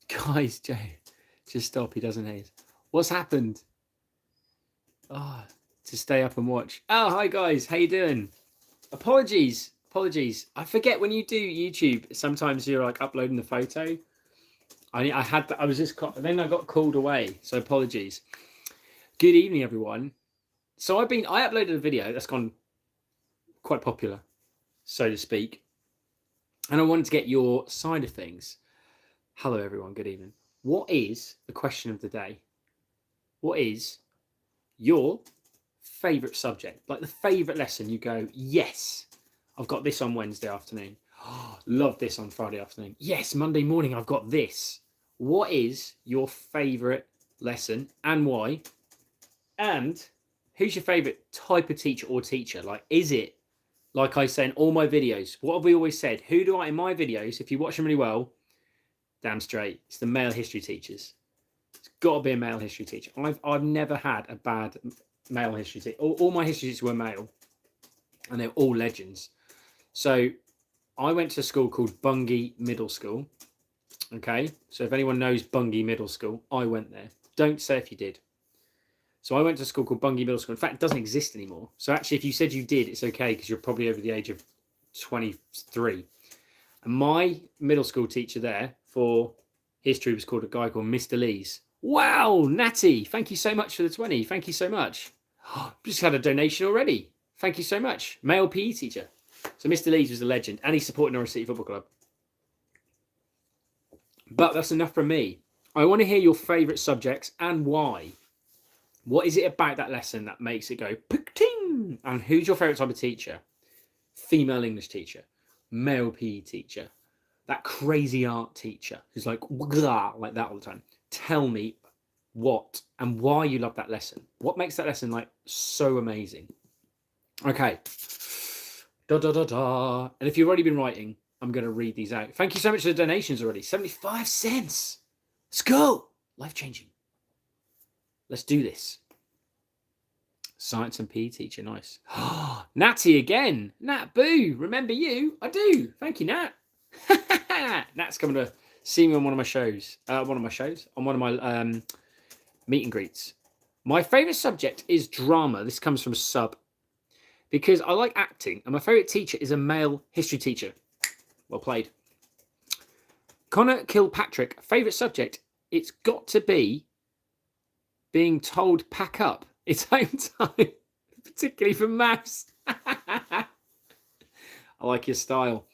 Guys, Jay, just stop. He doesn't hate. What's happened? Oh, to stay up and watch. Oh, hi guys. How you doing? Apologies. I forget when you do YouTube. Sometimes you're like uploading the photo. I had that. I was just. Then I got called away. So apologies. Good evening, everyone. So I uploaded a video that's gone quite popular, so to speak, and I wanted to get your side of things. Hello, everyone. Good evening. What is the question of the day? What is your favorite subject? Like the favorite lesson you go, yes, I've got this on Wednesday afternoon. Oh, love this on Friday afternoon. Yes, Monday morning, I've got this. What is your favorite lesson and why? And who's your favorite type of teacher or teacher? Like, is it, like I say in all my videos, what have we always said? Who do I, in my videos, if you watch them really well, damn straight, it's the male history teachers. It's got to be a male history teacher. I've never had a bad male history teacher. All my history teachers were male, and they're all legends. So I went to a school called Bungay Middle School. Okay, so if anyone knows Bungay Middle School, I went there. Don't say if you did. So I went to a school called Bungay Middle School. In fact, it doesn't exist anymore. So actually, if you said you did, it's okay because you're probably over the age of 23. And my middle school teacher there for history was called a guy called Mr. Lees. Wow, Natty, thank you so much for the 20. Thank you so much. Just had a donation already. Thank you so much. Male PE teacher. So Mr. Lees was a legend, and he supported Norwich City Football Club. But that's enough from me. I want to hear your favourite subjects and why. What is it about that lesson that makes it go pick-ting? And who's your favourite type of teacher? Female English teacher, male PE teacher, that crazy art teacher who's like that all the time. Tell me what and why you love that lesson. What makes that lesson like so amazing? Okay. And if you've already been writing, I'm going to read these out. Thank you so much for the donations already. 75 cents. Let's go. Life-changing. Let's do this. Science and PE teacher, nice. Natty again. Nat Boo, remember you? I do. Thank you, Nat. Nat's coming to see me on one of my shows. On one of my meet and greets. My favourite subject is drama. This comes from Sub. Because I like acting, and my favourite teacher is a male history teacher. Well played. Connor Kilpatrick, favourite subject, it's got to be being told pack up. It's home time, particularly for maths. I like your style.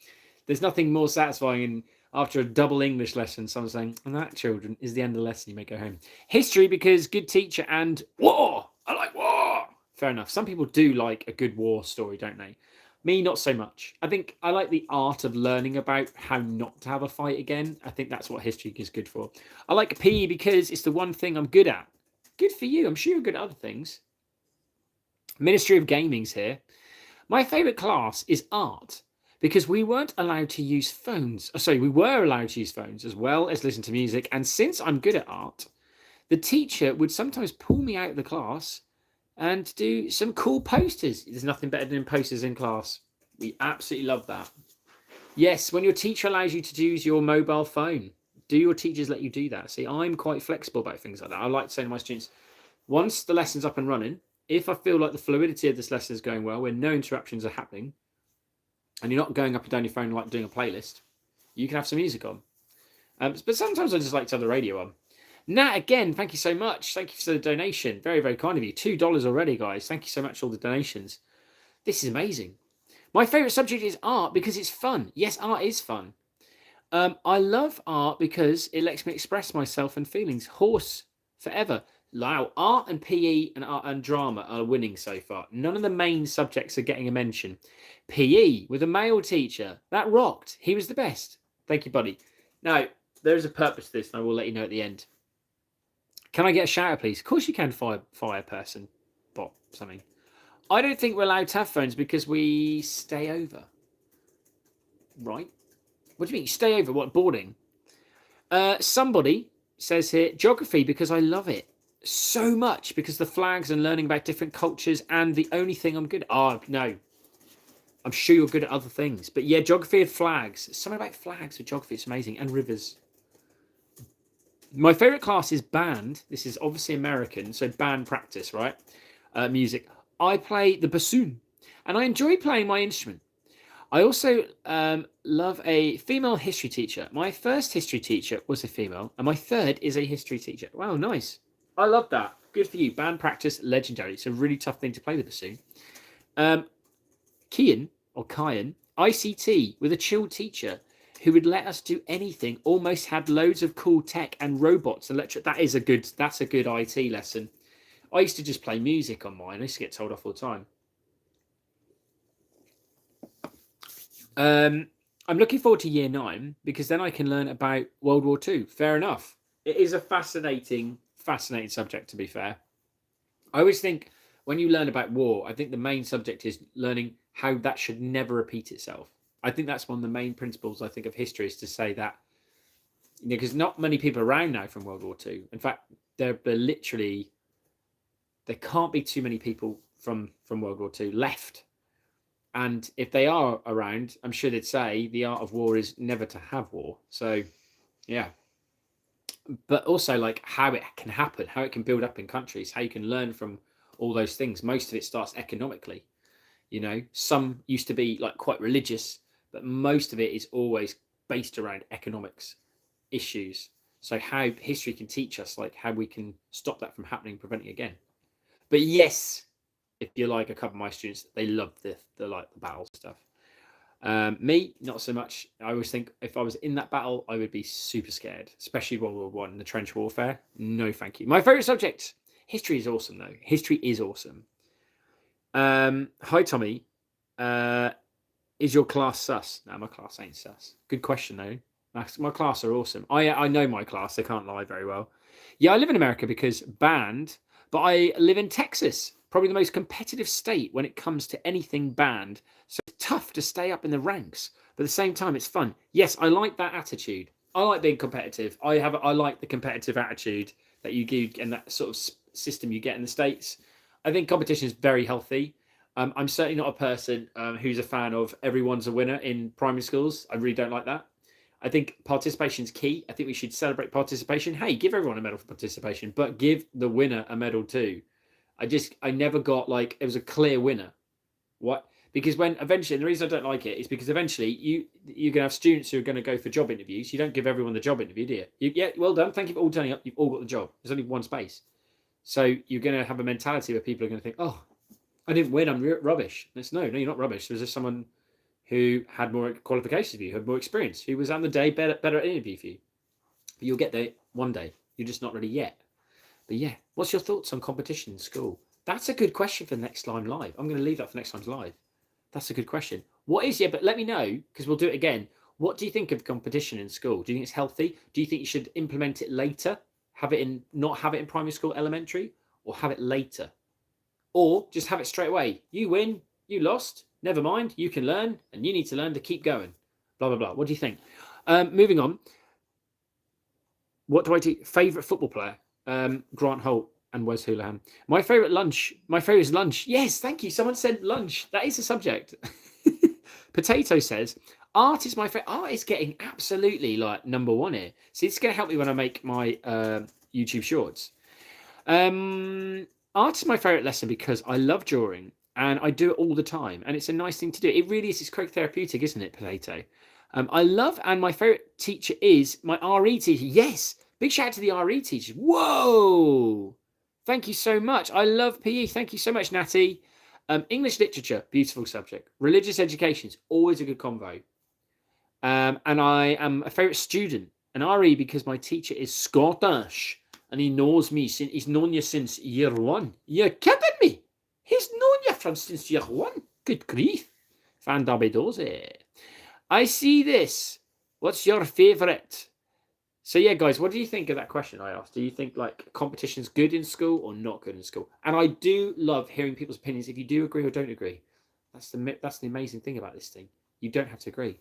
There's nothing more satisfying after a double English lesson, someone saying, and that, children, is the end of the lesson. You may go home. History, because good teacher and war. I like war. Fair enough. Some people do like a good war story, don't they? Me, not so much. I think I like the art of learning about how not to have a fight again. I think that's what history is good for. I like PE because it's the one thing I'm good at. Good for you. I'm sure you're good at other things. Ministry of Gaming's here. My favourite class is art because we weren't allowed to use phones. We were allowed to use phones as well as listen to music. And since I'm good at art, the teacher would sometimes pull me out of the class and do some cool posters. There's nothing better than posters in class. We absolutely love that. Yes, when your teacher allows you to use your mobile phone. Do your teachers let you do that? See, I'm quite flexible about things like that. I like to say to my students, once the lesson's up and running, if I feel like the fluidity of this lesson is going well, where no interruptions are happening, and you're not going up and down your phone like doing a playlist, you can have some music on. But sometimes I just like to have the radio on. Nat, again, thank you so much. Thank you for the donation. Very, very kind of you. $2 already, guys. Thank you so much for all the donations. This is amazing. My favourite subject is art because it's fun. Yes, art is fun. I love art because it lets me express myself and feelings. Horse forever. Wow, art and PE and drama are winning so far. None of the main subjects are getting a mention. PE with a male teacher. That rocked. He was the best. Thank you, buddy. Now, there is a purpose to this, and I will let you know at the end. Can I get a shout out, please? Of course you can, fire person. Bot, something. I don't think we're allowed to have phones because we stay over. Right? What do you mean? Stay over? What, boarding? Somebody says here, geography, because I love it so much, because the flags and learning about different cultures, and the only thing I'm good at. Oh, no. I'm sure you're good at other things. But yeah, geography and flags. Something about flags with geography. It's amazing. And rivers. My favorite class is band. This is obviously American, so band practice, right? Music. I play the bassoon, and I enjoy playing my instrument. I also love a female history teacher. My first history teacher was a female, and my third is a history teacher. Wow, nice. I love that. Good for you. Band practice, legendary. It's a really tough thing to play the bassoon. Kian, or Kian, ICT with a chill teacher who would let us do anything, almost had loads of cool tech and robots. That's a good IT lesson. I used to just play music on mine. I used to get told off all the time. I'm looking forward to year 9 because then I can learn about World War II. Fair enough. It is a fascinating subject, to be fair. I always think when you learn about war, I think the main subject is learning how that should never repeat itself. I think that's one of the main principles, I think, of history is to say that, because not many people around now from World War II. In fact, there can't be too many people from World War II left. And if they are around, I'm sure they'd say the art of war is never to have war. So, yeah. But also like how it can happen, how it can build up in countries, how you can learn from all those things. Most of it starts economically. Some used to be like quite religious, but most of it is always based around economics issues. So how history can teach us like how we can stop that from happening, preventing again. But yes, if you're like a couple of my students, they love the battle stuff. Me, not so much. I always think if I was in that battle, I would be super scared, especially World War One, the trench warfare. No, thank you. My favorite subject, history is awesome though. History is awesome. Hi Tommy. Is your class sus? No, my class ain't sus. Good question though. My class are awesome. I know my class. They can't lie very well. Yeah, I live in America because band, but I live in Texas, probably the most competitive state when it comes to anything band. So it's tough to stay up in the ranks, but at the same time, it's fun. Yes, I like that attitude. I like being competitive. I like the competitive attitude that you get and that sort of system you get in the States. I think competition is very healthy. I'm certainly not a person who's a fan of everyone's a winner in primary schools. I really don't like that. I think participation is key. I think we should celebrate participation. Hey, give everyone a medal for participation, but give the winner a medal too. I never got like, it was a clear winner. What? Because when eventually, the reason I don't like it is because eventually you're going to have students who are going to go for job interviews. You don't give everyone the job interview, do you? Yeah, well done. Thank you for all turning up. You've all got the job. There's only one space. So you're going to have a mentality where people are going to think, oh, I didn't win. I'm rubbish. No, you're not rubbish. There's just someone who had more qualifications for you, who had more experience, who was on the day better at interview for you. But you'll get there one day. You're just not ready yet. But yeah, what's your thoughts on competition in school? That's a good question for next time live. I'm going to leave that for next time's live. That's a good question. But let me know, because we'll do it again. What do you think of competition in school? Do you think it's healthy? Do you think you should implement it later? Not have it in primary school, elementary, or have it later? Or just have it straight away. You win, you lost, never mind, you can learn, and you need to learn to keep going. Blah, blah, blah. What do you think? Moving on. What do I do? Favourite football player? Grant Holt and Wes Houlihan. My favourite is lunch. Yes, thank you. Someone said lunch. That is a subject. Potato says, art is my favourite. Art is getting absolutely like number one here. So it's going to help me when I make my YouTube shorts. Art is my favourite lesson because I love drawing and I do it all the time. And it's a nice thing to do. It really is. It's quite therapeutic, isn't it, Potato? I love, and my favourite teacher is my RE teacher. Yes. Big shout out to the RE teachers. Whoa. Thank you so much. I love PE. Thank you so much, Natty. English literature, beautiful subject. Religious education is always a good convo. And I am a favourite student, an RE, because my teacher is Scottish. And he knows me. He's known you since year 1. You're kidding me? He's known you since year 1. Good grief. Fandabidoze. I see this. What's your favourite? So yeah, guys, what do you think of that question I asked? Do you think like competition's good in school or not good in school? And I do love hearing people's opinions. If you do agree or don't agree, that's the amazing thing about this thing. You don't have to agree.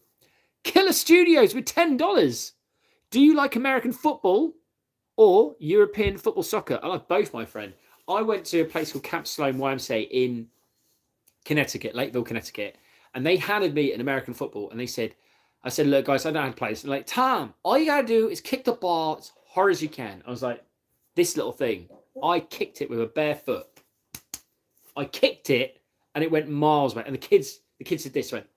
Killer Studios with $10. Do you like American football or European football soccer? I like both, my friend. I went to a place called Camp Sloan YMCA in Connecticut, Lakeville, Connecticut, and they handed me an American football, and I said, look, guys, I don't know how to play this. And like, Tom, all you got to do is kick the ball as hard as you can. I was like, this little thing. I kicked it with a bare foot. I kicked it and it went miles away. And the kids did this, went,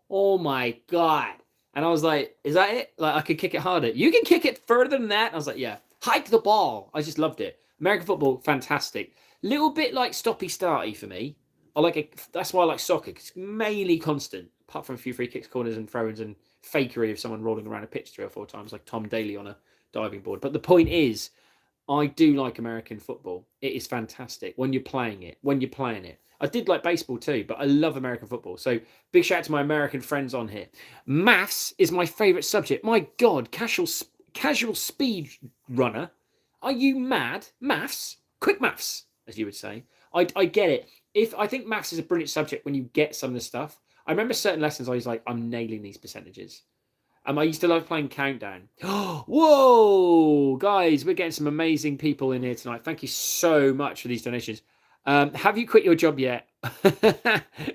oh my God. And I was like, is that it? Like, I could kick it harder. You can kick it further than that. And I was like, yeah. Hike the ball. I just loved it. American football, fantastic. Little bit like stoppy-starty for me. I like it. That's why I like soccer. It's mainly constant, apart from a few free kicks, corners, and throw-ins, and fakery of someone rolling around a pitch 3 or 4 times, like Tom Daly on a diving board. But the point is, I do like American football. It is fantastic when you're playing it, when you're playing it. I did like baseball too, but I love American football. So big shout out to my American friends on here. Maths is my favourite subject. My God, casual speed runner. Are you mad? Maths? Quick maths, as you would say. I get it. I think maths is a brilliant subject when you get some of the stuff. I remember certain lessons I was like, I'm nailing these percentages. I used to love playing Countdown. Whoa, guys, we're getting some amazing people in here tonight. Thank you so much for these donations. Have you quit your job yet?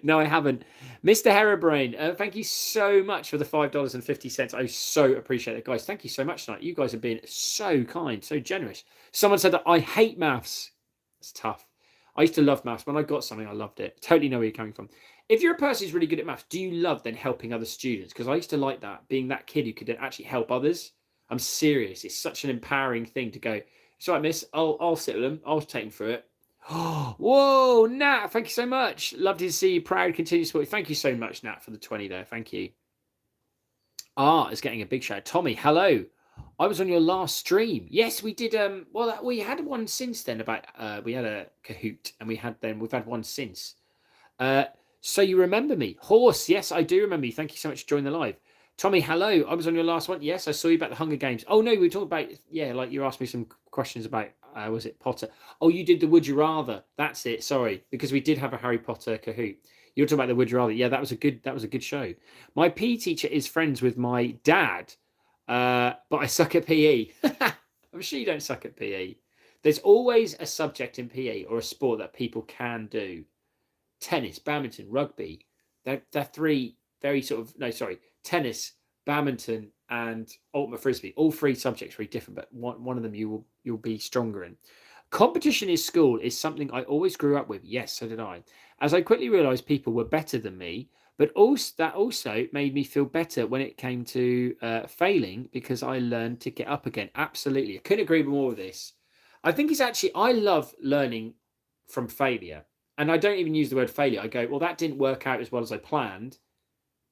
No, I haven't. Mr. Herabrain, thank you so much for the $5.50. I so appreciate it, guys. Thank you so much tonight. You guys have been so kind, so generous. Someone said that I hate maths. It's tough. I used to love maths. When I got something, I loved it. Totally know where you're coming from. If you're a person who's really good at maths, do you love then helping other students? Because I used to like that, being that kid who could actually help others. I'm serious. It's such an empowering thing to go, it's all right, miss. I'll sit with them. I'll take them through it. Whoa, Nat, thank you so much. Love to see you. Proud, continue support. Thank you so much, Nat, for the 20 there. Thank you. It's getting a big shout. Tommy, hello. I was on your last stream. Yes, we did. Well, we had one since then about we had a Kahoot, and we've had one since. So you remember me. Horse, yes, I do remember you. Thank you so much for joining the live. Tommy, hello. I was on your last one. Yes, I saw you about the Hunger Games. Oh, no, we were talking about, like you asked me some questions about, was it Potter? Oh, you did the Would You Rather. That's it. Sorry, because we did have a Harry Potter Kahoot. You were talking about the Would You Rather. Yeah, that was a good show. My PE teacher is friends with my dad, but I suck at PE. I'm sure you don't suck at PE. There's always a subject in PE or a sport that people can do. Tennis, badminton, rugby. They're 3 very sort of, tennis, badminton, and ultimate frisbee. All 3 subjects are very different, but one of them you'll be stronger in. Competition in school is something I always grew up with. Yes, so did I. As I quickly realised people were better than me, but that also made me feel better when it came to failing, because I learned to get up again. Absolutely. I couldn't agree more with this. I think I love learning from failure. And I don't even use the word failure. I go, well, that didn't work out as well as I planned.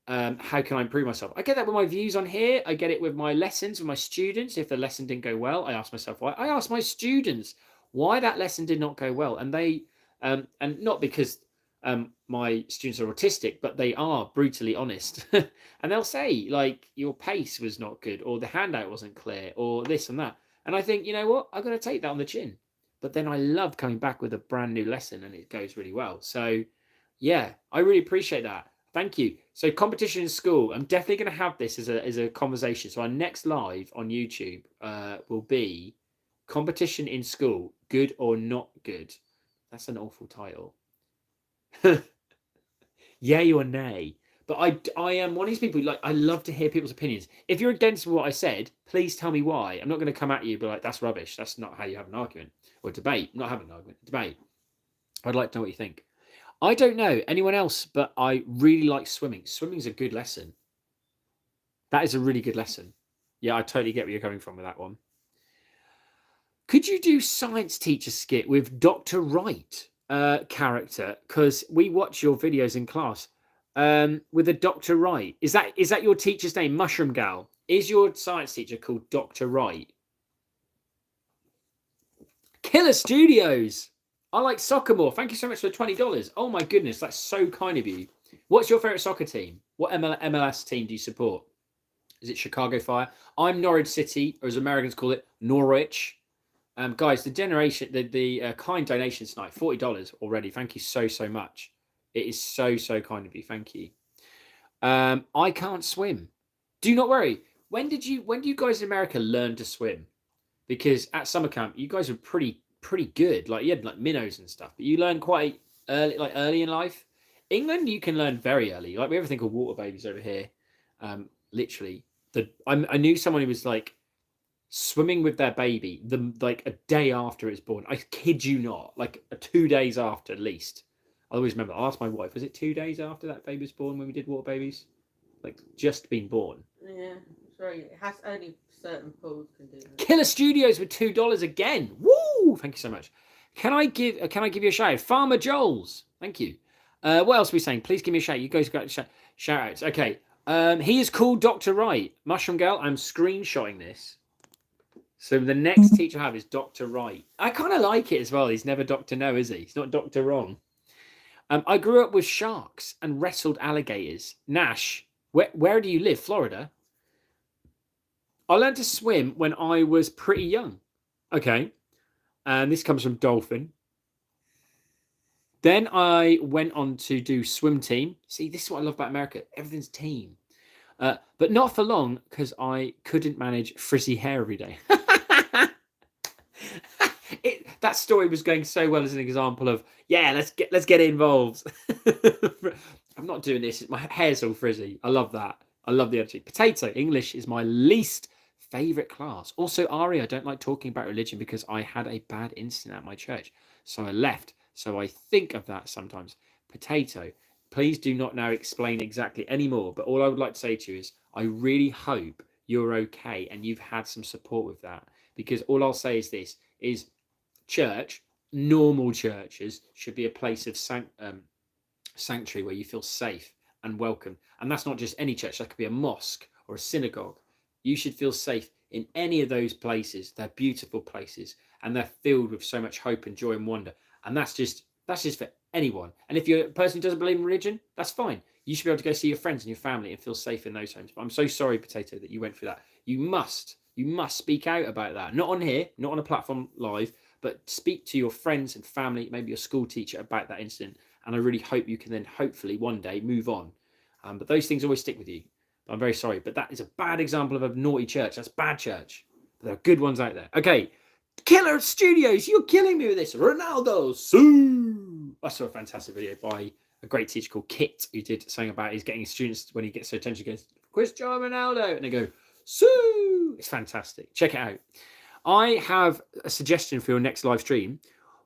How can I improve myself? I get that with my views on here. I get it with my lessons, with my students. If the lesson didn't go well, I ask myself why. I ask my students why that lesson did not go well. And they, and not because my students are autistic, but they are brutally honest. And they'll say, like, your pace was not good, or the handout wasn't clear, or this and that. And I think, you know what? I've got to take that on the chin. But then I love coming back with a brand new lesson and it goes really well. So, yeah, I really appreciate that. Thank you. So competition in school, I'm definitely going to have this as a conversation. So our next live on YouTube will be competition in school, good or not good. That's an awful title. Yay or nay. But I am one of these people, like, I love to hear people's opinions. If you're against what I said, please tell me why. I'm not going to come at you but like, that's rubbish. That's not how you have an argument. Or debate. I'm not having an argument. Debate. I'd like to know what you think. I don't know anyone else, but I really like swimming. Swimming's a good lesson. That is a really good lesson. Yeah, I totally get where you're coming from with that one. Could you do science teacher skit with Dr. Wright character? Because we watch your videos in class. With a Dr. Wright. Is that your teacher's name? Mushroom Gal. Is your science teacher called Dr. Wright? Killer Studios. I like soccer more. Thank you so much for the $20. Oh my goodness, that's so kind of you. What's your favorite soccer team? What MLS team do you support? Is it Chicago Fire? I'm Norwich City, or as Americans call it, Norwich. Guys, the kind donation tonight, $40 already. Thank you so much. It is so kind of you. Thank you. I can't swim. Do not worry. When do you guys in America learn to swim? Because at summer camp, you guys were pretty good. Like, you had like minnows and stuff, but you learn quite early in life. England, you can learn very early. Like, we have a thing called water babies over here. Literally, I knew someone who was like swimming with their baby like a day after it's born. I kid you not, like 2 days after at least. I always remember, I asked my wife, was it 2 days after that baby was born when we did water babies? Like just been born. Yeah, sorry, it has only certain pools can do that. Killer Studios with $2 again. Woo! Thank you so much. Can I give you a shout out? Farmer Joel's. Thank you. What else are we saying? Please give me a shout. You guys got shout outs. Okay. He is called Dr. Wright. Mushroom Girl, I'm screenshotting this. So the next teacher I have is Dr. Wright. I kind of like it as well. He's never Dr. No, is he? He's not Dr. Wrong. I grew up with sharks and wrestled alligators. Nash, where do you live? Florida? I learned to swim when I was pretty young. Okay. And this comes from Dolphin. Then I went on to do swim team. See, this is what I love about America. Everything's team. But not for long because I couldn't manage frizzy hair every day. That story was going so well as an example of, yeah, let's get involved. I'm not doing this. My hair's all frizzy. I love that. I love the energy. Potato English is my least favorite class. Also, Ari, I don't like talking about religion because I had a bad incident at my church, so I left. So I think of that sometimes. Potato, please do not now explain exactly anymore. But all I would like to say to you is, I really hope you're okay and you've had some support with that. Because all I'll say is this: is church, normal churches should be a place of sanctuary where you feel safe and welcome. And that's not just any church. That could be a mosque or a synagogue. You should feel safe in any of those places. They're beautiful places and they're filled with so much hope and joy and wonder. And that's just for anyone. And if you're a person who doesn't believe in religion, that's fine. You should be able to go see your friends and your family and feel safe in those homes. But I'm so sorry, Potato, that you went through that. You must speak out about that. Not on here, not on a platform live, but speak to your friends and family, maybe your school teacher about that incident. And I really hope you can then hopefully one day move on. But those things always stick with you. But I'm very sorry. But that is a bad example of a naughty church. That's bad church. But there are good ones out there. Okay. Killer Studios, you're killing me with this. Ronaldo, Sue. I saw a fantastic video by a great teacher called Kit who did something about he's getting students when he gets their attention, goes, Cristiano Ronaldo. And they go, Sue. It's fantastic. Check it out. I have a suggestion for your next live stream.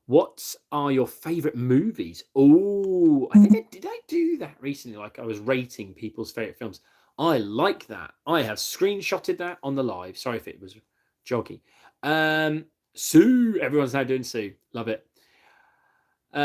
What are your favorite movies? Oh, I think did I do that recently? Like I was rating people's favorite films. I like that. I have screenshotted that on the live. Sorry if it was joggy. Sue. Everyone's now doing Sue. Love it.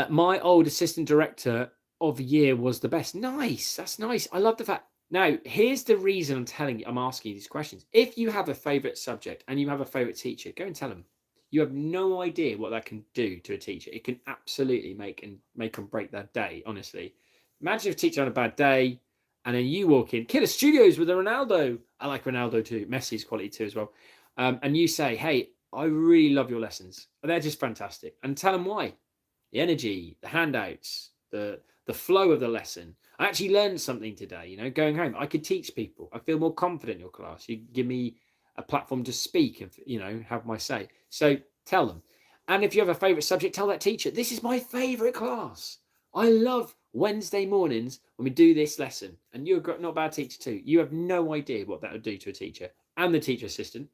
My old assistant director of the year was the best. Nice. That's nice. I love the fact. Now, here's the reason I'm asking you these questions. If you have a favorite subject and you have a favorite teacher, go and tell them. You have no idea what that can do to a teacher. It can absolutely make and break their day, honestly. Imagine if a teacher had a bad day and then you walk in, Killer Studios with a Ronaldo. I like Ronaldo too. Messi's quality too as well. And you say, hey, I really love your lessons. They're just fantastic. And tell them why. The energy, the handouts, the flow of the lesson. I actually learned something today, going home. I could teach people. I feel more confident in your class. You give me a platform to speak and, have my say. So tell them. And if you have a favorite subject, tell that teacher, this is my favorite class. I love Wednesday mornings when we do this lesson. And you're not a bad teacher too. You have no idea what that would do to a teacher and the teacher assistant.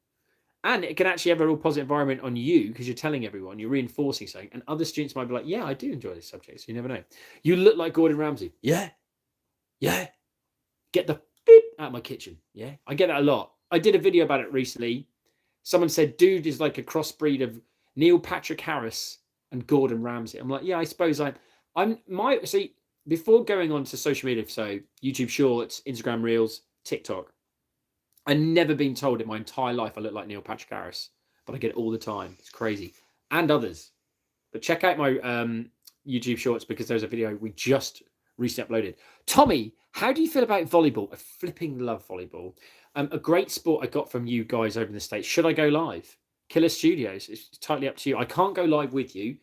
And it can actually have a real positive environment on you because you're telling everyone, you're reinforcing something. And other students might be like, yeah, I do enjoy this subject. So you never know. You look like Gordon Ramsay. Yeah. Yeah. Get the beep out of my kitchen. Yeah. I get that a lot. I did a video about it recently. Someone said, dude is like a crossbreed of Neil Patrick Harris and Gordon Ramsay. I'm like, yeah, I suppose see, before going on to social media, so YouTube Shorts, Instagram Reels, TikTok, I've never been told in my entire life I look like Neil Patrick Harris, but I get it all the time. It's crazy. And others. But check out my YouTube Shorts because there's a video we just recently uploaded. Tommy, how do you feel about volleyball? I flipping love volleyball. A great sport I got from you guys over in the States. Should I go live? Killer Studios. It's totally up to you. I can't go live with you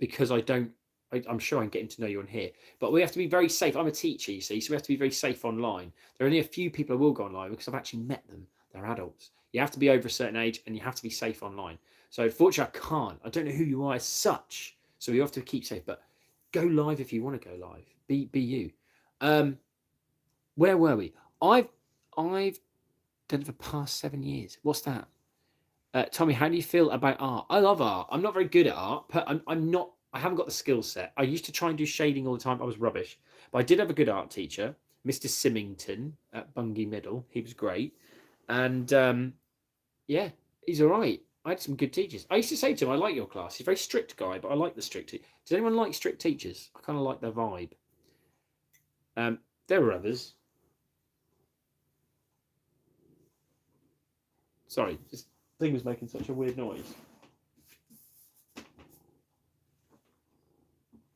because I'm sure I'm getting to know you on here. But we have to be very safe. I'm a teacher, you see, so we have to be very safe online. There are only a few people who will go online because I've actually met them. They're adults. You have to be over a certain age and you have to be safe online. So unfortunately, I can't. I don't know who you are as such. So you have to keep safe. But go live if you want to go live. Be you. Where were we? I've done it for the past 7 years. What's that? Tommy, how do you feel about art? I love art. I'm not very good at art, but I'm not. I haven't got the skill set. I used to try and do shading all the time. I was rubbish, but I did have a good art teacher, Mr. Symington at Bungay Middle. He was great, and yeah, he's all right. I had some good teachers. I used to say to him, "I like your class. He's a very strict guy, but I like the strict. Does anyone like strict teachers? I kind of like their vibe." There were others. Sorry, this thing was making such a weird noise.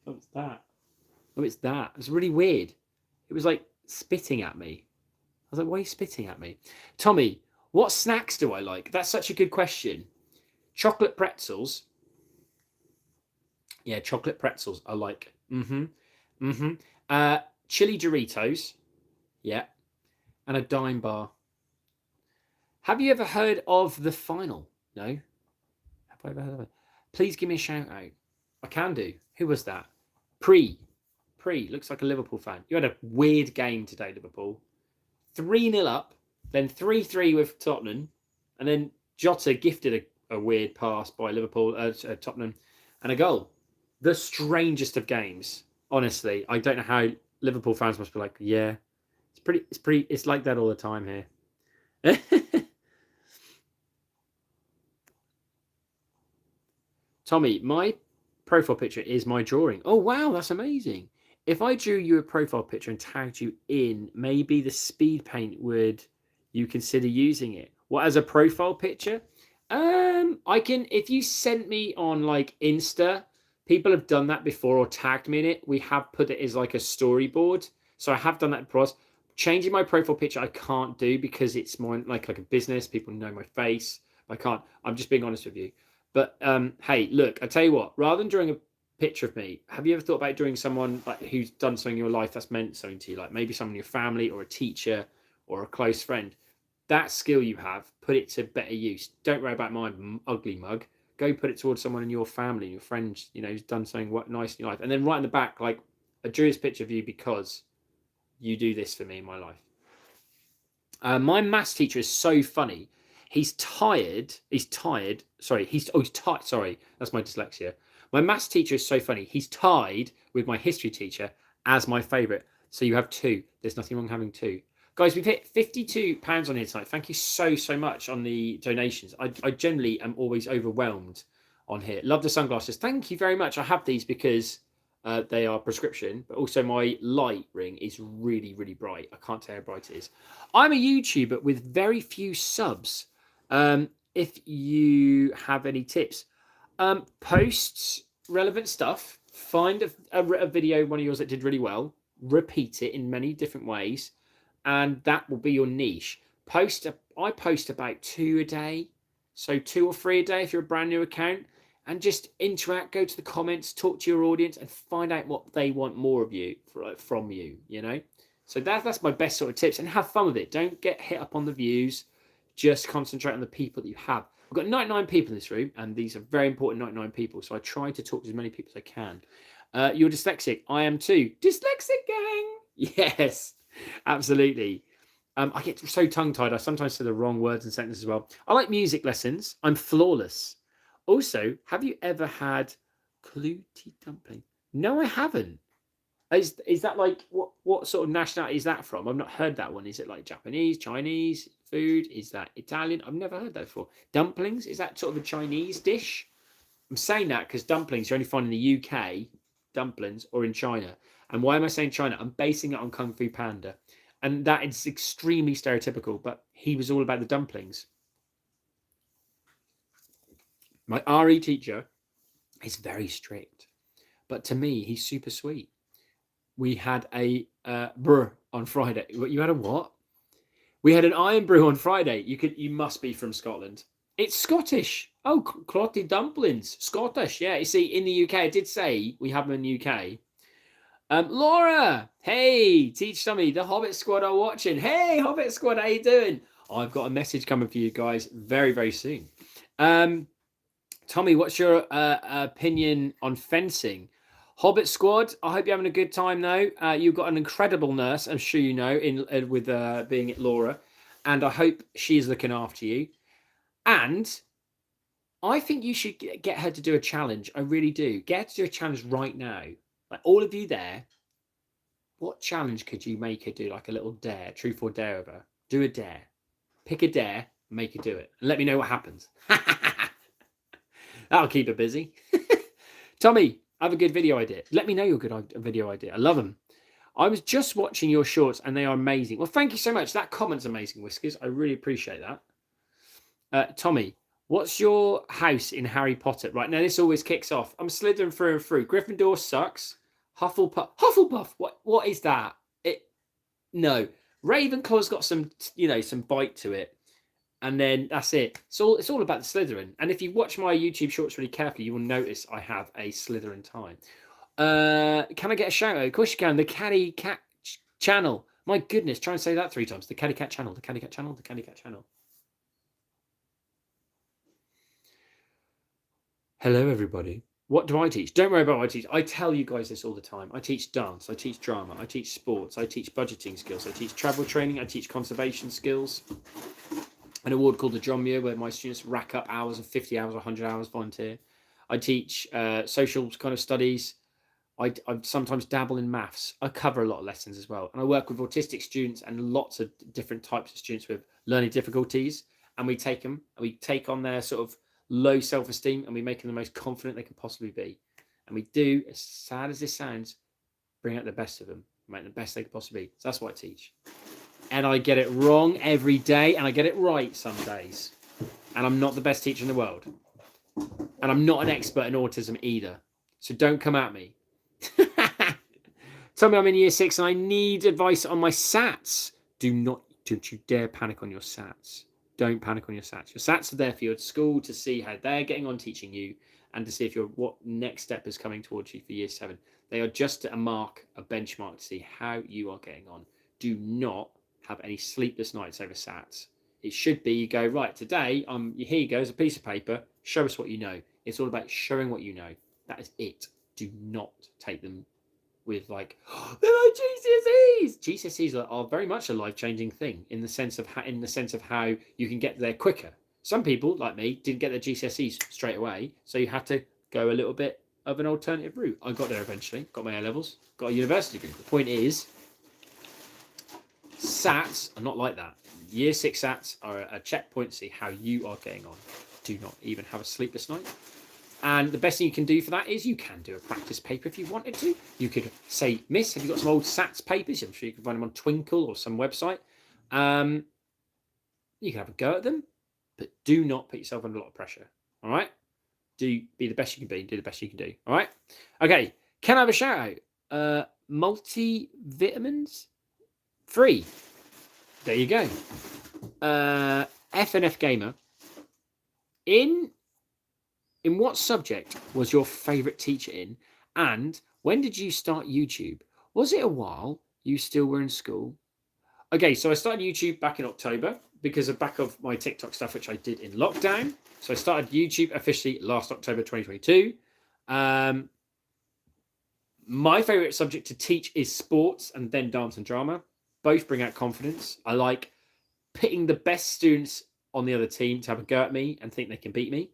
Oh, it's that. Oh, it's that. It was really weird. It was like spitting at me. I was like, why are you spitting at me? Tommy, what snacks do I like? That's such a good question. Chocolate pretzels. Yeah, chocolate pretzels I like. Chili Doritos. Yeah. And a dime bar. Have you ever heard of The Final? No. Have I ever heard of it? Please give me a shout out. I can do. Who was that? Pre. Looks like a Liverpool fan. You had a weird game today, Liverpool. 3-0 up, then 3-3 with Tottenham, and then Jota gifted a weird pass by Liverpool, Tottenham, and a goal. The strangest of games. Honestly, I don't know how Liverpool fans must be like, yeah, it's like that all the time here. Tommy, my profile picture is my drawing. Oh, wow, that's amazing. If I drew you a profile picture and tagged you in, maybe the speed paint, would you consider using it? What, as a profile picture? I can, if you sent me on like Insta, people have done that before or tagged me in it. We have put it as like a storyboard. So I have done that before. Changing my profile picture, I can't do because it's more like a business. People know my face. I can't. I'm just being honest with you. But hey, look, I tell you what, rather than drawing a picture of me, have you ever thought about drawing someone like who's done something in your life that's meant something to you, like maybe someone in your family or a teacher or a close friend? That skill you have, put it to better use. Don't worry about my ugly mug. Go put it towards someone in your family, your friends, who's done something nice in your life. And then right in the back, like, I drew this picture of you because you do this for me in my life. My maths teacher is so funny. He's tired. Sorry, he's tired. Sorry, that's my dyslexia. My maths teacher is so funny. He's tied with my history teacher as my favourite. So you have two. There's nothing wrong having two. Guys, we've hit £52 on here tonight. Thank you so much on the donations. I generally am always overwhelmed on here. Love the sunglasses. Thank you very much. I have these because they are prescription, but also my light ring is really bright. I can't tell how bright it is. I'm a YouTuber with very few subs. If you have any tips, post relevant stuff. Find a video, one of yours that did really well. Repeat it in many different ways, and that will be your niche. I post about 2 a day, so 2 or 3 a day if you're a brand new account, and just interact. Go to the comments, talk to your audience, and find out what they want more of you from you. So that's my best sort of tips, and have fun with it. Don't get hit up on the views. Just concentrate on the people that you have. We've got 99 people in this room, and these are very important 99 people. So I try to talk to as many people as I can. You're dyslexic. I am too. Dyslexic gang. Yes, absolutely. I get so tongue-tied. I sometimes say the wrong words and sentences as well. I like music lessons. I'm flawless. Also, have you ever had clouty dumpling? No, I haven't. Is that like what sort of nationality is that from? I've not heard that one. Is it like Japanese, Chinese food? Is that Italian? I've never heard that before. Dumplings, is that sort of a Chinese dish? I'm saying that because dumplings you only find in the UK, dumplings, or in China. And why am I saying China? I'm basing it on Kung Fu Panda. And that is extremely stereotypical, but he was all about the dumplings. My RE teacher is very strict, but to me, he's super sweet. We had a brew on Friday. You had a what? We had an iron brew on Friday. You must be from Scotland. It's Scottish. Oh, clotty dumplings. Scottish. Yeah. You see, in the UK, I did say we have them in the UK. Laura, hey, teach somebody. The Hobbit Squad are watching. Hey, Hobbit Squad, how you doing? I've got a message coming for you guys very soon. Tommy, what's your opinion on fencing? Hobbit Squad, I hope you're having a good time though. You've got an incredible nurse, I'm sure you know, with being at Laura, and I hope she's looking after you. And I think you should get her to do a challenge. I really do. Get her to do a challenge right now. Like all of you there, what challenge could you make her do? Like a little dare, truth or dare of her. Do a dare. Pick a dare, make her do it. And let me know what happens. That'll keep her busy. Tommy, I have a good video idea. Let me know your good video idea. I love them. I was just watching your shorts and they are amazing. Well, thank you so much. That comment's amazing, Whiskers. I really appreciate that. Tommy, what's your house in Harry Potter? Right now, this always kicks off. I'm Slytherin through and through. Gryffindor sucks. Hufflepuff. What is that? No. Ravenclaw's got some bite to it. And then that's it. So it's all about the Slytherin. And if you watch my YouTube shorts really carefully, you will notice I have a Slytherin time. Can I get a shout out? Of course you can. The Caddy Cat channel. My goodness, try and say that 3 times. The Caddy Cat channel. The Caddy Cat channel. The Caddy Cat channel. Hello, everybody. What do I teach? Don't worry about what I teach. I tell you guys this all the time. I teach dance. I teach drama. I teach sports. I teach budgeting skills. I teach travel training. I teach conservation skills. An award called the John Muir, where my students rack up hours of 50 hours, 100 hours volunteer. I teach social kind of studies. I sometimes dabble in maths. I cover a lot of lessons as well. And I work with autistic students and lots of different types of students with learning difficulties. And we take them and we take on their sort of low self-esteem and we make them the most confident they can possibly be. And we do, as sad as this sounds, bring out the best of them, make them the best they can possibly be. So that's what I teach. And I get it wrong every day, and I get it right some days. And I'm not the best teacher in the world. And I'm not an expert in autism either. So don't come at me. Tell me I'm in year 6 and I need advice on my SATs. Don't you dare panic on your SATs. Don't panic on your SATs. Your SATs are there for your school to see how they're getting on teaching you and to see if what next step is coming towards you for year 7. They are just a benchmark to see how you are getting on. Do not have any sleepless nights over SATs. It should be you go, right, today, here you go, as a piece of paper, show us what you know. It's all about showing what you know. That is it. Do not take them with like, oh, they're like GCSEs. GCSEs are very much a life-changing thing in the sense of how you can get there quicker. Some people, like me, didn't get their GCSEs straight away, so you have to go a little bit of an alternative route. I got there eventually, got my A-levels, got a university degree. The point is, SATs are not like that. Year 6 SATs are a checkpoint to see how you are getting on. Do not even have a sleepless night. And the best thing you can do for that is you can do a practice paper if you wanted to. You could say, Miss, have you got some old SATs papers? I'm sure you can find them on Twinkle or some website. You can have a go at them, but do not put yourself under a lot of pressure. All right? Do be the best you can be. Do the best you can do. All right? Okay. Can I have a shout out? Multivitamins? Free. There you go. FNF Gamer. In what subject was your favourite teacher in? And when did you start YouTube? Was it a while you still were in school? Okay, so I started YouTube back in October because of my TikTok stuff, which I did in lockdown. So I started YouTube officially last October 2022. My favourite subject to teach is sports and then dance and drama. Both bring out confidence. I like pitting the best students on the other team to have a go at me and think they can beat me.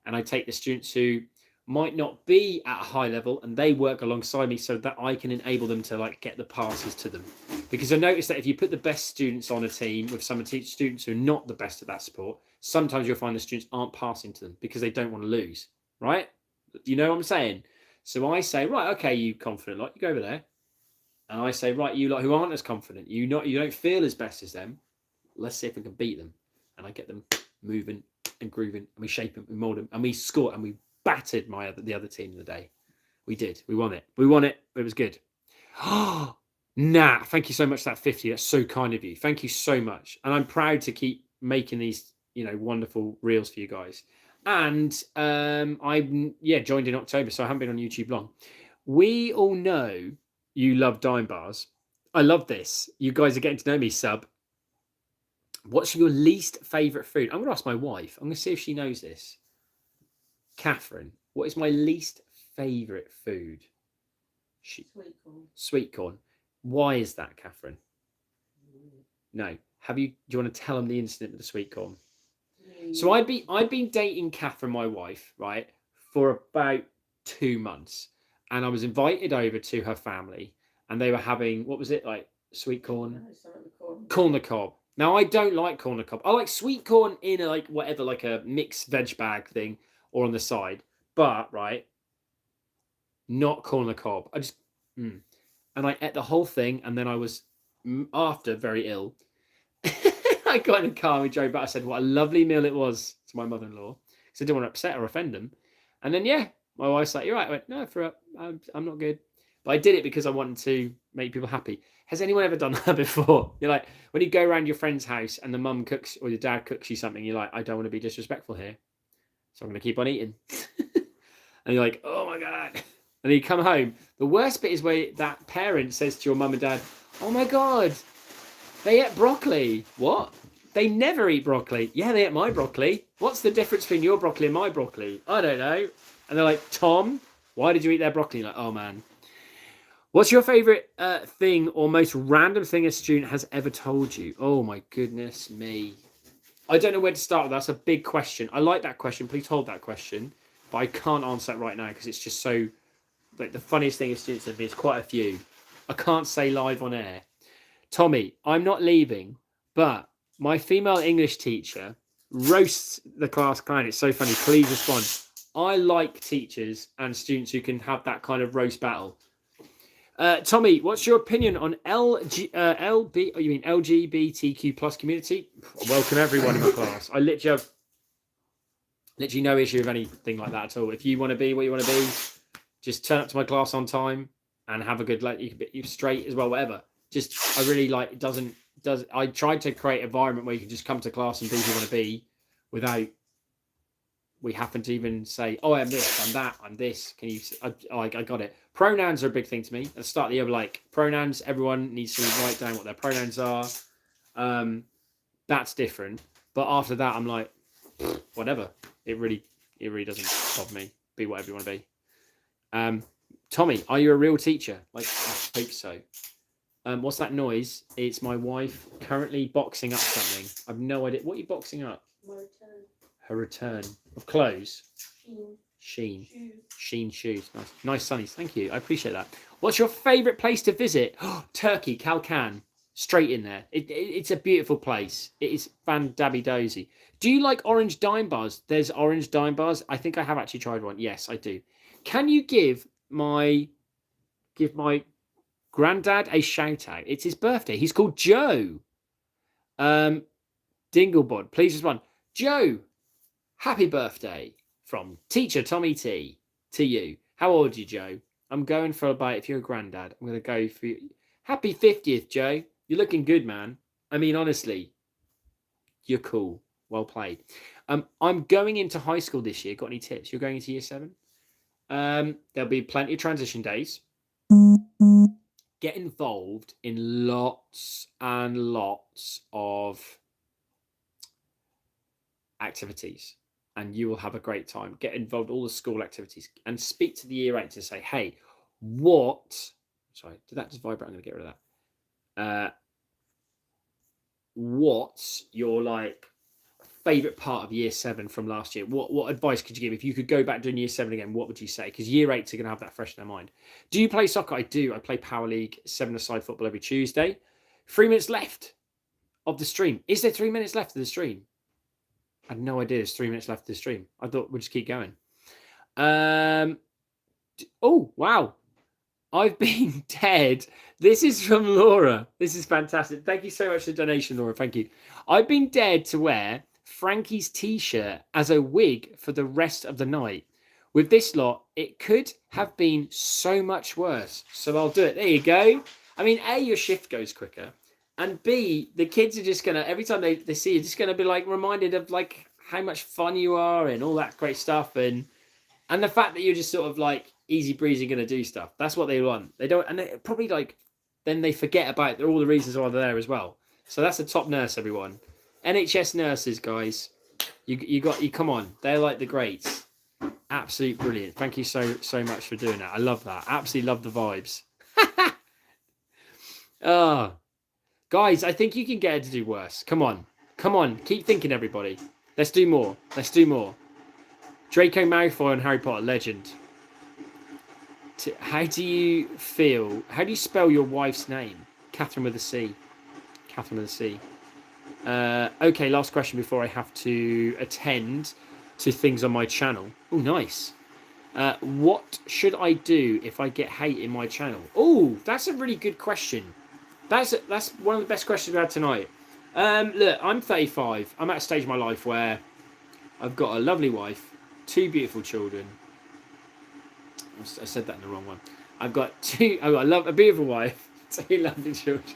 And I take the students who might not be at a high level and they work alongside me so that I can enable them to like get the passes to them. Because I noticed that if you put the best students on a team with some students who are not the best at that sport, sometimes you'll find the students aren't passing to them because they don't want to lose, right? You know what I'm saying? So I say, right, okay, you confident lot, you go over there. And I say, right, you lot who aren't as confident, you don't feel as best as them, let's see if we can beat them. And I get them moving and grooving, and we shape them, we mold them, and we score, and we battered the other team of the day. We did. We won it. It was good. Nah, thank you so much for that 50. That's so kind of you. Thank you so much. And I'm proud to keep making these, wonderful reels for you guys. And I joined in October, so I haven't been on YouTube long. We all know you love Dime Bars. I love this. You guys are getting to know me, sub. What's your least favourite food? I'm going to ask my wife. I'm going to see if she knows this. Catherine, what is my least favourite food? Sweet corn. Sweet corn. Why is that, Catherine? No. Do you want to tell them the incident with the sweet corn? Yeah. So I'd been dating Catherine, my wife, right, for about 2 months, and I was invited over to her family, and they were having, what was it, like sweet corn, corn on the cob. Now I don't like corn on the cob. I like sweet corn in a, like whatever, like a mixed veg bag thing or on the side, but right, not corn on the cob. I just and I ate the whole thing, and then I was after very ill. I got in the car and we drove back. I said what a lovely meal it was to my mother-in-law because I didn't want to upset or offend them. And then my wife's like, "You're right." I went, "No, for I'm not good," but I did it because I wanted to make people happy. Has anyone ever done that before? You're like, when you go around your friend's house and the mum cooks or your dad cooks you something, you're like, I don't want to be disrespectful here, so I'm going to keep on eating. And you're like, oh my God. And then you come home. The worst bit is where that parent says to your mum and dad, oh my God, they ate broccoli. What? They never eat broccoli. Yeah, they ate my broccoli. What's the difference between your broccoli and my broccoli? I don't know. And they're like, Tom, why did you eat their broccoli? You're like, oh man. What's your favorite thing or most random thing a student has ever told you? Oh my goodness me. I don't know where to start with. That's a big question. I like that question. Please hold that question. But I can't answer that right now because it's just so... Like, the funniest thing a student said to me is quite a few. I can't say live on air. Tommy, I'm not leaving, but my female English teacher roasts the class clown. It's so funny. Please respond. I like teachers and students who can have that kind of roast battle. Tommy, what's your opinion on LGBTQ plus community? I welcome everyone in my class. I literally have no issue with anything like that at all. If you want to be what you want to be, just turn up to my class on time and have a good, like, you can be straight as well, whatever. Just, I really like, I tried to create an environment where you can just come to class and be who you want to be without we happen to even say, oh, I'm this, I'm that, I'm this. Can you, I got it. Pronouns are a big thing to me. At the start of the year, like, pronouns, everyone needs to write down what their pronouns are. That's different. But after that, I'm like, whatever. It really doesn't bother me. Be whatever you want to be. Tommy, are you a real teacher? Like, I hope so. What's that noise? It's my wife currently boxing up something. I've no idea. What are you boxing up? My return. Her return of clothes. Sheen. Sheen shoes. Nice sunnies. Thank you. I appreciate that. What's your favourite place to visit? Turkey, Kalkan. Straight in there. It's a beautiful place. It is fan-dabby dozy. Do you like orange dime bars? There's orange dime bars. I think I have actually tried one. Yes, I do. Can you give my granddad a shout out? It's his birthday. He's called Joe. Dinglebod, please respond. Joe, happy birthday from teacher Tommy T to you. How old are you, Joe? I'm going for about, if you're a granddad, I'm going to go for you. Happy 50th, Joe. You're looking good, man. I mean, honestly, you're cool. Well played. I'm going into high school this year. Got any tips? You're going into year 7? There'll be plenty of transition days. Get involved in lots and lots of activities and you will have a great time. Get involved in all the school activities and speak to the year 8 to say, hey, sorry, did that just vibrate? I'm going to get rid of that. What's your favorite part of year 7 from last year? What advice could you give if you could go back doing year 7 again? What would you say? Because year 8s are going to have that fresh in their mind. Do you play soccer? I do. I play Power League 7-a-side football every Tuesday. 3 minutes left of the stream. Is there 3 minutes left of the stream? I had no idea there's 3 minutes left of the stream. I thought we'd just keep going. Oh, wow. I've been dead. This is from Laura. This is fantastic. Thank you so much for the donation, Laura. Thank you. I've been dared to wear Frankie's t-shirt as a wig for the rest of the night. With this lot, it could have been so much worse. So I'll do it. There you go. I mean, A, your shift goes quicker. And B, the kids are just going to, every time they see you, just going to be reminded of how much fun you are and all that great stuff. And the fact that you're just sort of easy breezy going to do stuff. That's what they want. They don't, and they probably then they forget about all the reasons why they're there as well. So that's a top nurse, everyone. NHS nurses, guys. You come on. They're like the greats. Absolute brilliant. Thank you so much for doing that. I love that. Absolutely love the vibes. Oh, guys, I think you can get her to do worse. Come on. Keep thinking, everybody. Let's do more. Let's do more. Draco Malfoy and Harry Potter, legend. How do you feel? How do you spell your wife's name? Catherine with a C. Catherine with a C. Okay, last question before I have to attend to things on my channel. Oh, nice. What should I do if I get hate in my channel? Oh, that's a really good question. That's one of the best questions we had tonight. Look, I'm 35. I'm at a stage of my life where I've got a lovely wife, 2 beautiful children. I said that in the wrong one. I've got a beautiful wife, 2 lovely children.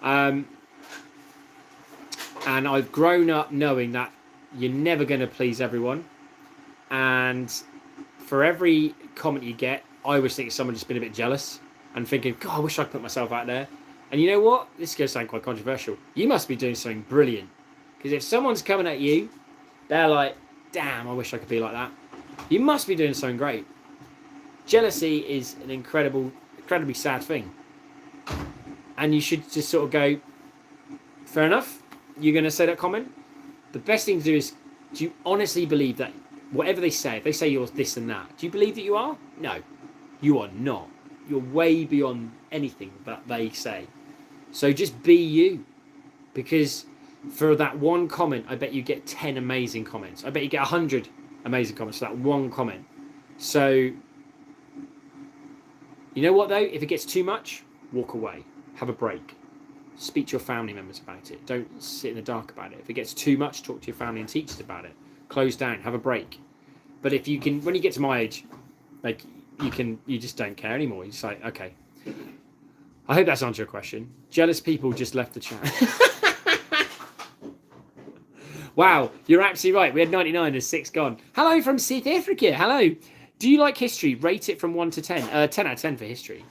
And I've grown up knowing that you're never going to please everyone. And for every comment you get, I always think someone just been a bit jealous and thinking, God, I wish I could put myself out there. And you know what? This is going to sound quite controversial. You must be doing something brilliant. Because if someone's coming at you, they're like, damn, I wish I could be like that. You must be doing something great. Jealousy is an incredibly sad thing. And you should just sort of go, fair enough, you're going to say that comment. The best thing to do is, do you honestly believe that whatever they say, if they say you're this and that, do you believe that you are? No, you are not. You're way beyond anything that they say. So just be you. Because for that one comment, I bet you get 10 amazing comments. I bet you get 100 amazing comments for that one comment. So, you know what though? If it gets too much, walk away. Have a break. Speak to your family members about it. Don't sit in the dark about it. If it gets too much, talk to your family and teachers about it. Close down. Have a break. But if you can, when you get to my age, like you just don't care anymore. You just like, okay. I hope that's answered your question. Jealous people just left the chat. Wow, you're absolutely right. We had 99 and 6 gone. Hello from South Africa. Hello. Do you like history? Rate it from 1 to 10. 10 out of 10 for history.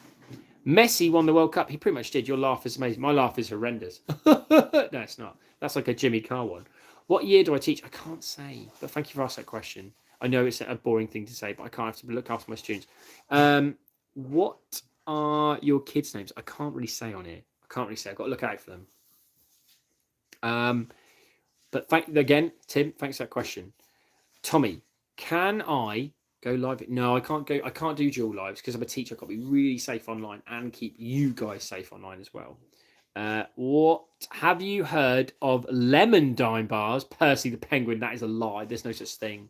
Messi won the World Cup. He pretty much did. Your laugh is amazing. My laugh is horrendous. No, it's not. That's like a Jimmy Carr one. What year do I teach? I can't say. But thank you for asking that question. I know it's a boring thing to say, but I can't have to look after my students. What are your kids' names? I can't really say on here. I can't really say. I've got to look out for them. But again, Tim, thanks for that question. Tommy, can I go live? No, I can't go. I can't do dual lives because I'm a teacher. I've got to be really safe online and keep you guys safe online as well. What have you heard of lemon dime bars? Percy the Penguin, that is a lie. There's no such thing.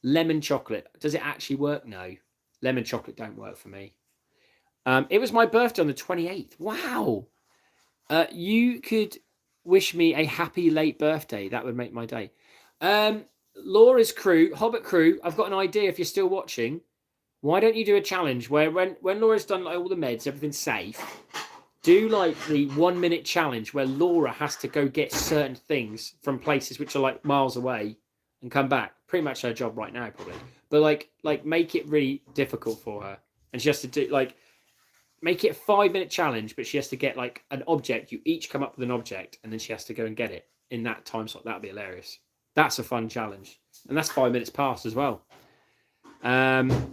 Lemon chocolate. Does it actually work? No. Lemon chocolate don't work for me. It was my birthday on the 28th. Wow. You could wish me a happy late birthday. That would make my day. Laura's crew, Hobbit crew, I've got an idea if you're still watching. Why don't you do a challenge where when Laura's done like all the meds, everything's safe, do like the 1 minute challenge where Laura has to go get certain things from places which are like miles away and come back. Pretty much her job right now, probably. But like make it really difficult for her. And she has to do like make it a 5 minute challenge, but she has to get like an object. You each come up with an object and then she has to go and get it in that time slot. That'd be hilarious. That's a fun challenge. And that's 5 minutes past as well.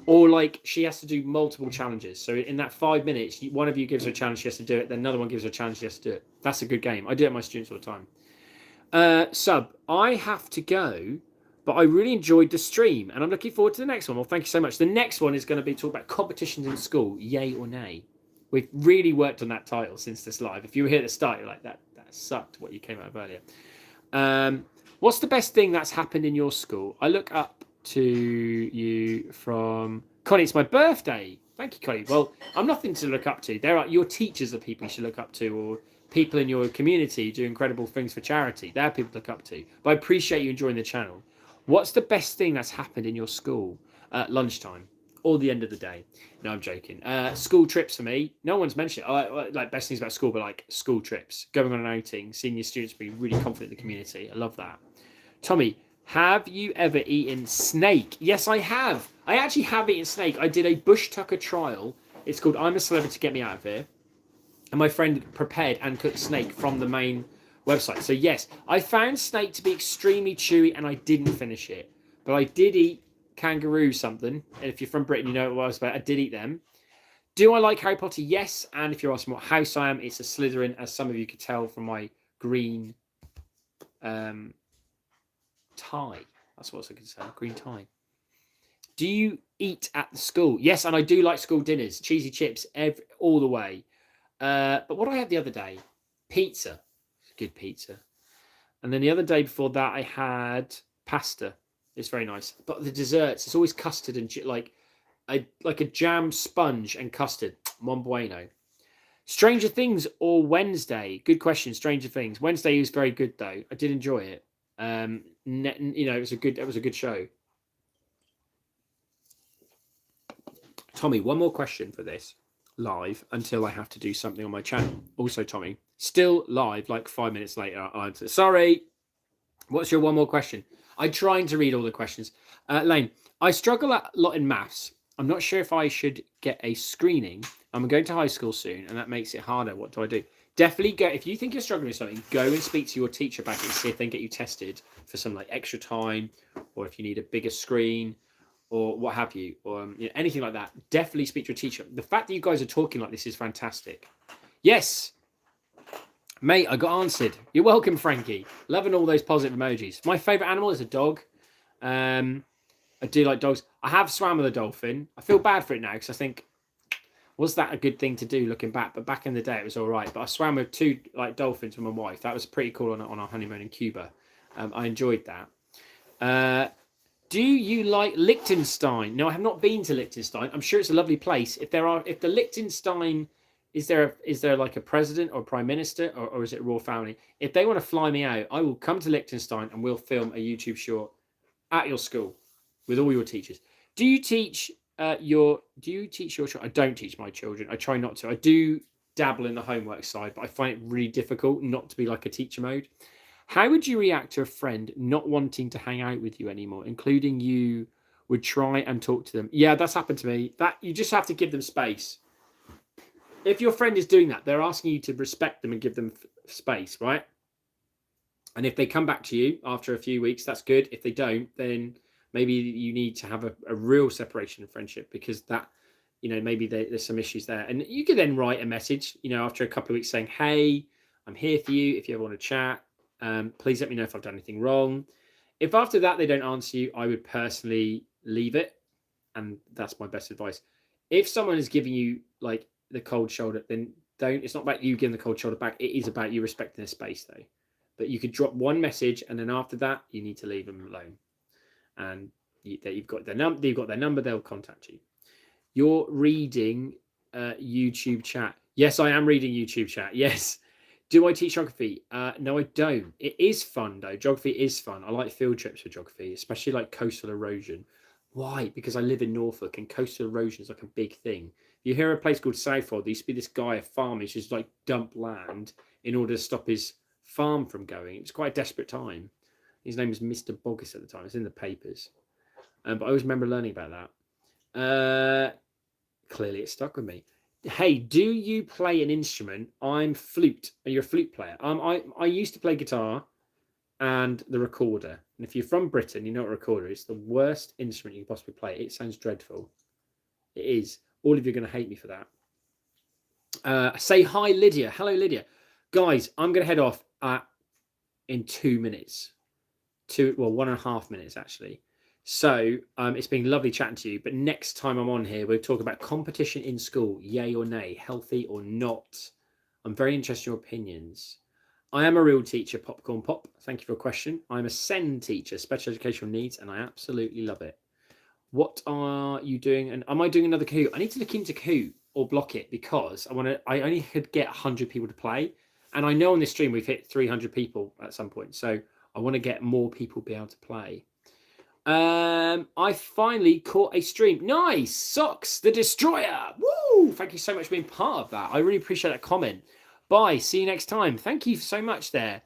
Or like she has to do multiple challenges. So in that 5 minutes, one of you gives her a challenge, she has to do it. Then another one gives her a challenge, she has to do it. That's a good game. I do it with my students all the time. Sub, I have to go, but I really enjoyed the stream and I'm looking forward to the next one. Well, thank you so much. The next one is going to be talk about competitions in school, yay or nay. We've really worked on that title since this live. If you were here at the start, you're like, that sucked what you came out of earlier. What's the best thing that's happened in your school? I look up to you from Connie. It's my birthday. Thank you, Connie. Well, I'm nothing to look up to. There are your teachers are people you should look up to, or people in your community do incredible things for charity. They're people to look up to. But I appreciate you enjoying the channel. What's the best thing that's happened in your school at lunchtime or the end of the day? No, I'm joking. School trips for me. No one's mentioned it. Like best things about school, but like school trips, going on an outing, seeing your students be really confident in the community. I love that. Tommy, have you ever eaten snake? Yes, I have. I actually have eaten snake. I did a bush tucker trial. It's called I'm a Celebrity, Get Me Out of Here. And my friend prepared and cooked snake from the main website. So yes, I found snake to be extremely chewy and I didn't finish it. But I did eat kangaroo something. And if you're from Britain, you know what I was about. I did eat them. Do I like Harry Potter? Yes. And if you're asking what house I am, it's a Slytherin, as some of you could tell from my green tie. That's what I was going to say. Green tie. Do you eat at the school? Yes, and I do like school dinners. Cheesy chips all the way. But what did I had the other day? Pizza. Good pizza. And then the other day before that, I had pasta. It's very nice. But the desserts, it's always custard and like a jam sponge and custard. Mon bueno. Stranger Things or Wednesday? Good question. Stranger Things. Wednesday was very good though. I did enjoy it. It was a good show. Tommy, one more question for this live until I have to do something on my channel. Also, Tommy, still live like 5 minutes later. I'm sorry. What's your one more question? I'm trying to read all the questions. Lane, I struggle a lot in maths. I'm not sure if I should get a screening. I'm going to high school soon, and that makes it harder. What do I do? Definitely go. If you think you're struggling with something, go and speak to your teacher about it and see if they can get you tested for some like extra time, or if you need a bigger screen, or what have you, or anything like that. Definitely speak to a teacher. The fact that you guys are talking like this is fantastic. Yes, mate, I got answered. You're welcome, Frankie. Loving all those positive emojis. My favorite animal is a dog. I do like dogs. I have swam with a dolphin. I feel bad for it now because I think, was that a good thing to do looking back? But back in the day, it was all right. But I swam with 2 like dolphins with my wife. That was pretty cool on our honeymoon in Cuba. I enjoyed that. Do you like Liechtenstein? No, I have not been to Liechtenstein. I'm sure it's a lovely place. If the Liechtenstein, is there like a president or prime minister, or is it a royal family? If they want to fly me out, I will come to Liechtenstein and we'll film a YouTube short at your school with all your teachers. Do you teach your children? I don't teach my children. I try not to. I do dabble in the homework side, but I find it really difficult not to be like a teacher mode. How would you react to a friend not wanting to hang out with you anymore, including you would try and talk to them? Yeah, that's happened to me. That you just have to give them space. If your friend is doing that, they're asking you to respect them and give them space, right? And if they come back to you after a few weeks, that's good. If they don't, then maybe you need to have a real separation of friendship, because that, maybe there's some issues there. And you could then write a message, after a couple of weeks saying, hey, I'm here for you. If you ever want to chat, please let me know if I've done anything wrong. If after that they don't answer you, I would personally leave it. And that's my best advice. If someone is giving you like the cold shoulder, then don't. It's not about you giving the cold shoulder back. It is about you respecting their space, though. But you could drop one message, and then after that, you need to leave them alone. And you've got their number. They'll contact you. You're reading YouTube chat. Yes, I am reading YouTube chat. Yes. Do I teach geography? No, I don't. It is fun, though. Geography is fun. I like field trips for geography, especially like coastal erosion. Why? Because I live in Norfolk, and coastal erosion is like a big thing. You hear a place called Southwold. There used to be this guy, a farmer, who just like dumped land in order to stop his farm from going. It was quite a desperate time. His name was Mr. Boggis at the time. It's in the papers. But I always remember learning about that. Clearly, it stuck with me. Hey, do you play an instrument? I'm flute. You're a flute player. I used to play guitar and the recorder. And if you're from Britain, you know what a recorder is. The worst instrument you can possibly play. It sounds dreadful. It is. All of you are going to hate me for that. Say hi, Lydia. Hello, Lydia. Guys, I'm going to head off in 2 minutes. 1.5 minutes, actually. So it's been lovely chatting to you. But next time I'm on here, we'll talk about competition in school. Yay or nay, healthy or not. I'm very interested in your opinions. I am a real teacher, Popcorn Pop. Thank you for a question. I'm a SEND teacher, special educational needs, and I absolutely love it. What are you doing? And am I doing another Kahoot? I need to look into Kahoot or block it, because I only could get 100 people to play. And I know on this stream we've hit 300 people at some point. So I want to get more people be able to play. I finally caught a stream. Nice. Socks the Destroyer. Woo! Thank you so much for being part of that. I really appreciate that comment. Bye. See you next time. Thank you so much there.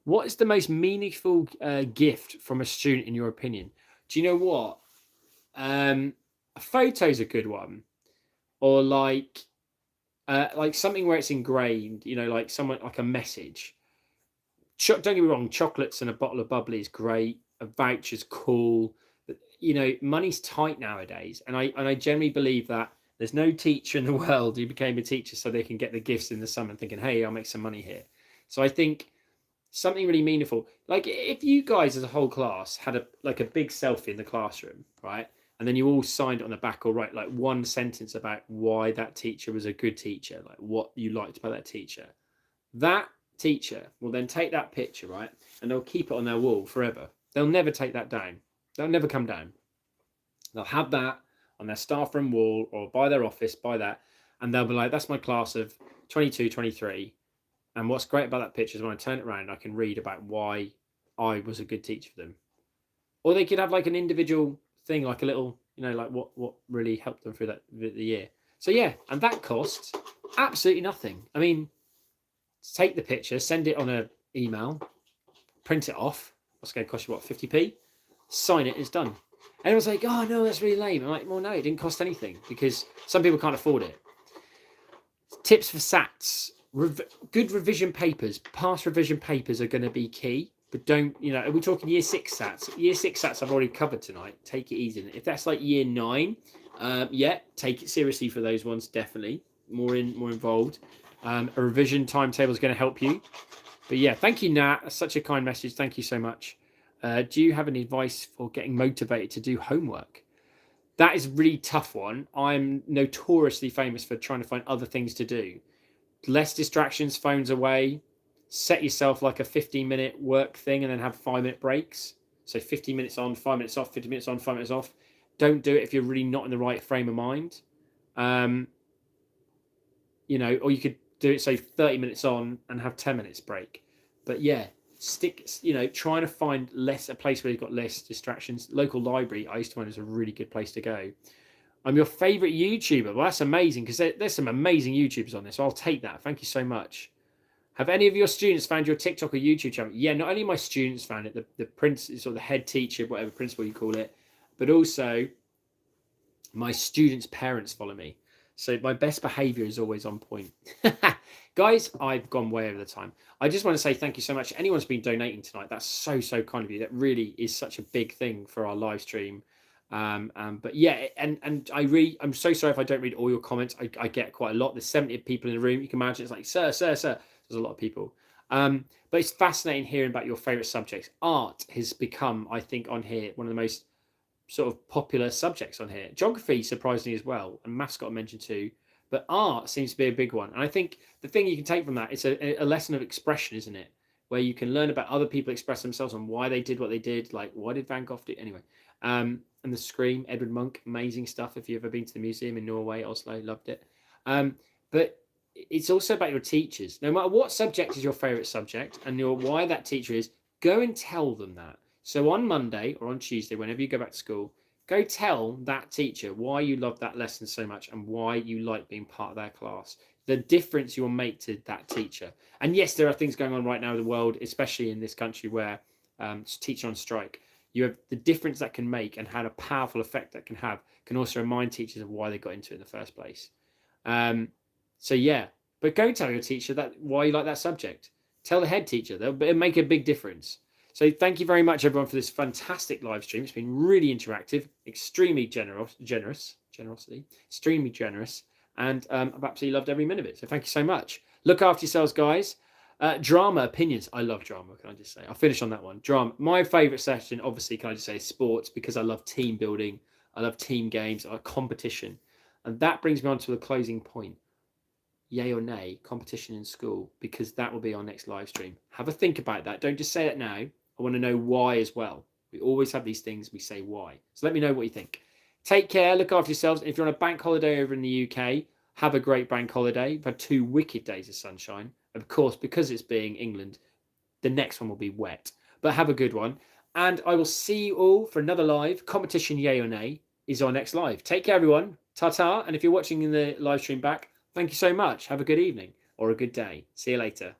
What is the most meaningful gift from a student in your opinion? Do you know what? A photo's a good one. Or like something where it's ingrained, like someone, like a message. Don't get me wrong, chocolates and a bottle of bubbly is great. A voucher's cool. But, money's tight nowadays. And I generally believe that there's no teacher in the world who became a teacher so they can get the gifts in the summer thinking, hey, I'll make some money here. So I think something really meaningful. Like if you guys as a whole class had a big selfie in the classroom, right? And then you all signed on the back or write like one sentence about why that teacher was a good teacher, like what you liked about that teacher. That teacher will then take that picture, right? And they'll keep it on their wall forever. They'll never take that down. They'll never come down. They'll have that on their staff room wall or by their office, by that. And they'll be like, that's my class of 22, 23. And what's great about that picture is when I turn it around, I can read about why I was a good teacher for them. Or they could have like an individual thing, like a little, like what really helped them through the year. So yeah, and that costs absolutely nothing. I mean, take the picture, send it on an email, print it off. What's going to cost you, 50p? Sign it, it's done. And everyone's like, oh no, that's really lame. I'm like, well, no, it didn't cost anything because some people can't afford it. Tips for SATs. Good revision papers, past revision papers are going to be key. But don't, are we talking year 6 SATs? Year 6 SATs I've already covered tonight. Take it easy. If that's like year 9, take it seriously for those ones, definitely. More involved. A revision timetable is going to help you. But yeah, thank you, Nat. That's such a kind message. Thank you so much. Do you have any advice for getting motivated to do homework? That is a really tough one. I'm notoriously famous for trying to find other things to do. Less distractions, phones away. Set yourself like a 15-minute work thing and then have 5-minute breaks. So 15 minutes on, 5 minutes off, 50 minutes on, 5 minutes off. Don't do it if you're really not in the right frame of mind. Or you could do it, say 30 minutes on and have 10 minutes break. But yeah, trying to find a place where you've got less distractions. Local library, I used to find is a really good place to go. I'm your favorite YouTuber. Well, that's amazing because there's some amazing YouTubers on this. So I'll take that. Thank you so much. Have any of your students found your TikTok or YouTube channel? Yeah, not only my students found it, the principal, or the head teacher, whatever principal you call it, but also my students' parents follow me. So my best behavior is always on point. Guys, I've gone way over the time. I just want to say thank you so much. Anyone's been donating tonight, that's so kind of you. That really is such a big thing for our live stream. But yeah, and I'm so sorry if I don't read all your comments. I get quite a lot. There's 70 people in the room. You can imagine it's like, sir. There's a lot of people. But it's fascinating hearing about your favorite subjects. Art has become, I think, on here, one of the most sort of popular subjects on here. Geography, surprisingly, as well. And maths got mentioned too. But art seems to be a big one. And I think the thing you can take from that, it's a lesson of expression, isn't it? Where you can learn about other people express themselves and why they did what they did. Like, why did Van Gogh do? Anyway. And the Scream, Edward Munch, amazing stuff. If you've ever been to the museum in Norway, Oslo, loved it. But it's also about your teachers. No matter what subject is your favorite subject and why that teacher is, go and tell them that. So on Monday or on Tuesday, whenever you go back to school, go tell that teacher why you love that lesson so much and why you like being part of their class. The difference you'll make to that teacher. And yes, there are things going on right now in the world, especially in this country where teachers on strike. You have the difference that can make and how a powerful effect that can have can also remind teachers of why they got into it in the first place. So yeah, but go tell your teacher that why you like that subject. Tell the head teacher. It'll make a big difference. So thank you very much, everyone, for this fantastic live stream. It's been really interactive, extremely generosity, extremely generous, and I've absolutely loved every minute of it. So thank you so much. Look after yourselves, guys. Drama opinions. I love drama. Can I just say? I'll finish on that one. Drama. My favorite session, obviously, can I just say, is sports, because I love team building. I love team games. I love competition, and that brings me on to the closing point. Yay or nay, competition in school, because that will be our next live stream. Have a think about that. Don't just say it now. I want to know why as well. We always have these things. We say why. So let me know what you think. Take care. Look after yourselves. If you're on a bank holiday over in the UK, have a great bank holiday. We've had 2 wicked days of sunshine. Of course, because it's being England, the next one will be wet. But have a good one. And I will see you all for another live. Competition yay or nay is our next live. Take care, everyone. Ta-ta. And if you're watching in the live stream back, thank you so much. Have a good evening or a good day. See you later.